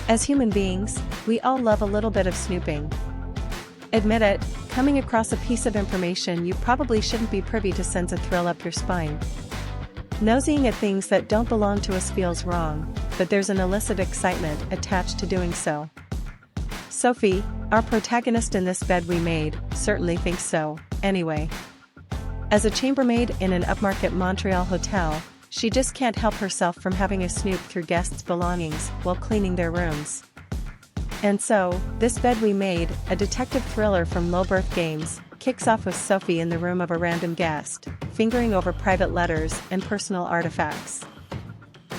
As human beings, we all love a little bit of snooping. Admit it, coming across a piece of information you probably shouldn't be privy to sends a thrill up your spine. Nosing at things that don't belong to us feels wrong, but there's an illicit excitement attached to doing so. Sophie, our protagonist in this bed we made, certainly thinks so, anyway. As a chambermaid in an upmarket Montreal hotel, she just can't help herself from having a snoop through guests' belongings while cleaning their rooms. And so, this bed we made, a detective thriller from Low Birth Games, kicks off with Sophie in the room of a random guest, fingering over private letters and personal artifacts.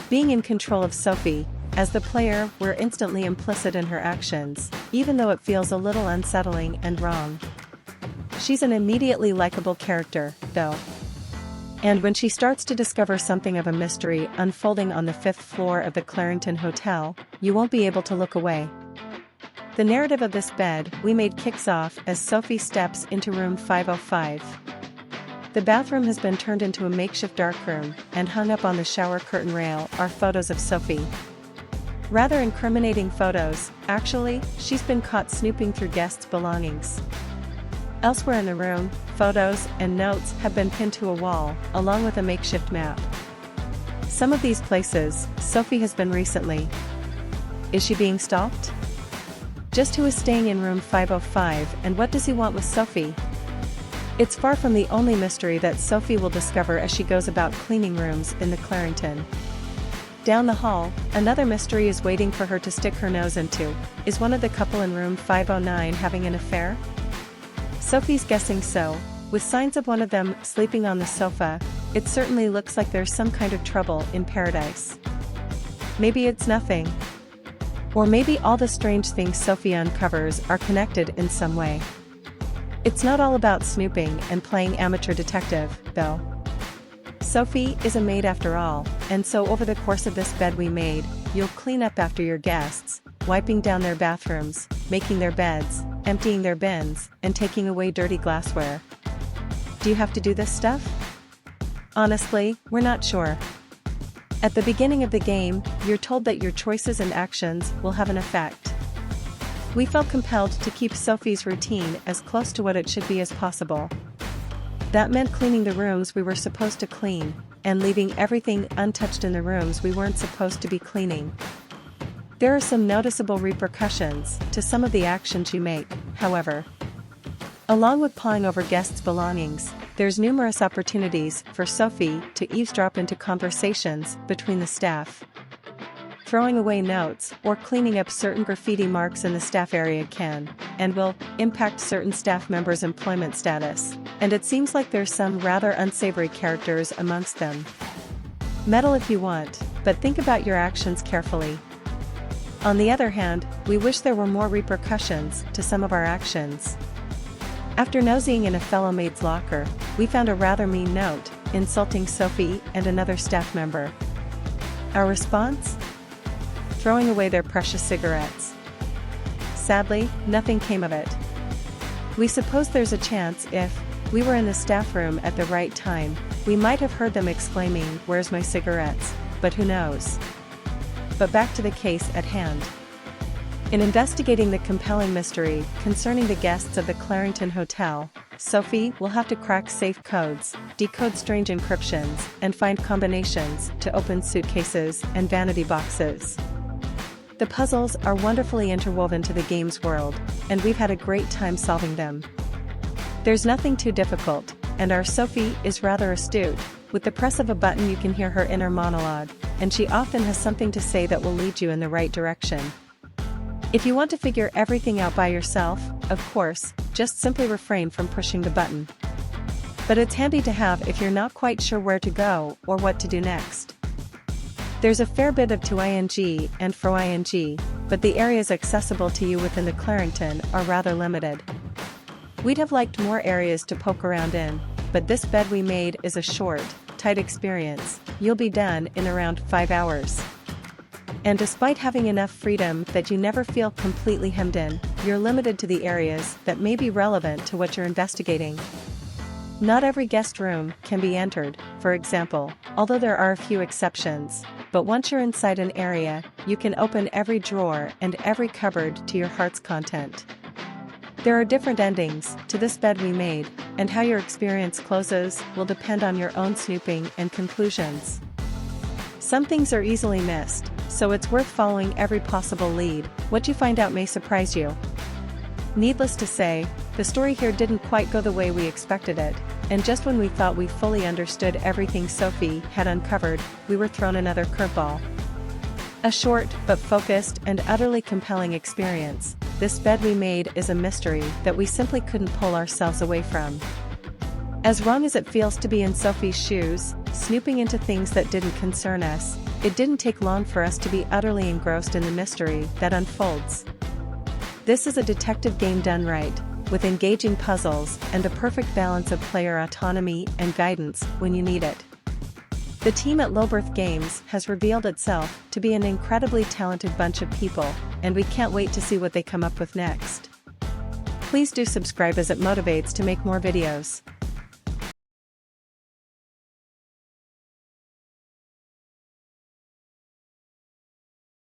Being in control of Sophie, as the player, we're instantly implicit in her actions, even though it feels a little unsettling and wrong. She's an immediately likable character, though. And when she starts to discover something of a mystery unfolding on the 5th floor of the Clarington Hotel, you won't be able to look away. The narrative of this bed we made kicks off as Sophie steps into room 505. The bathroom has been turned into a makeshift darkroom, and hung up on the shower curtain rail are photos of Sophie. Rather incriminating photos, actually, she's been caught snooping through guests' belongings. Elsewhere in the room, photos and notes have been pinned to a wall, along with a makeshift map. Some of these places, Sophie has been recently. Is she being stalked? Just who is staying in room 505, and what does he want with Sophie? It's far from the only mystery that Sophie will discover as she goes about cleaning rooms in the Clarington. Down the hall, another mystery is waiting for her to stick her nose into. Is one of the couple in room 509 having an affair? Sophie's guessing so. With signs of one of them sleeping on the sofa, it certainly looks like there's some kind of trouble in paradise. Maybe it's nothing. Or maybe all the strange things Sophie uncovers are connected in some way. It's not all about snooping and playing amateur detective, though. Sophie is a maid after all, and so over the course of this bed we made, you'll clean up after your guests, wiping down their bathrooms, making their beds, emptying their bins, and taking away dirty glassware. Do you have to do this stuff? Honestly, we're not sure. At the beginning of the game, you're told that your choices and actions will have an effect. We felt compelled to keep Sophie's routine as close to what it should be as possible. That meant cleaning the rooms we were supposed to clean, and leaving everything untouched in the rooms we weren't supposed to be cleaning. There are some noticeable repercussions to some of the actions you make, however. Along with pawing over guests' belongings, there's numerous opportunities for Sophie to eavesdrop into conversations between the staff. Throwing away notes or cleaning up certain graffiti marks in the staff area can, and will, impact certain staff members' employment status, and it seems like there's some rather unsavory characters amongst them. Meddle if you want, but think about your actions carefully. On the other hand, we wish there were more repercussions to some of our actions. After nosying in a fellow maid's locker, we found a rather mean note, insulting Sophie and another staff member. Our response? Throwing away their precious cigarettes. Sadly, nothing came of it. We suppose there's a chance if we were in the staff room at the right time, we might have heard them exclaiming, "Where's my cigarettes?" But who knows? But back to the case at hand. In investigating the compelling mystery concerning the guests of the Clarington Hotel, Sophie will have to crack safe codes, decode strange encryptions, and find combinations to open suitcases and vanity boxes. The puzzles are wonderfully interwoven to the game's world, and we've had a great time solving them. There's nothing too difficult, and our Sophie is rather astute. With the press of a button you can hear her inner monologue, and she often has something to say that will lead you in the right direction. If you want to figure everything out by yourself, of course, just simply refrain from pushing the button. But it's handy to have if you're not quite sure where to go or what to do next. There's a fair bit of to ing and fro ing, but the areas accessible to you within the Clarington are rather limited. We'd have liked more areas to poke around in, but this bed we made is a short, tight experience. You'll be done in around 5 hours. And despite having enough freedom that you never feel completely hemmed in, you're limited to the areas that may be relevant to what you're investigating. Not every guest room can be entered, for example, although there are a few exceptions, but once you're inside an area, you can open every drawer and every cupboard to your heart's content. There are different endings to this bed we made, and how your experience closes will depend on your own snooping and conclusions. Some things are easily missed, so it's worth following every possible lead. What you find out may surprise you. Needless to say, the story here didn't quite go the way we expected it, and just when we thought we fully understood everything Sophie had uncovered, we were thrown another curveball. A short but focused and utterly compelling experience, this bed we made is a mystery that we simply couldn't pull ourselves away from. As wrong as it feels to be in Sophie's shoes, snooping into things that didn't concern us, it didn't take long for us to be utterly engrossed in the mystery that unfolds. This is a detective game done right, with engaging puzzles and the perfect balance of player autonomy and guidance when you need it. The team at Lowbirth Games has revealed itself to be an incredibly talented bunch of people, and we can't wait to see what they come up with next. Please do subscribe as it motivates to make more videos.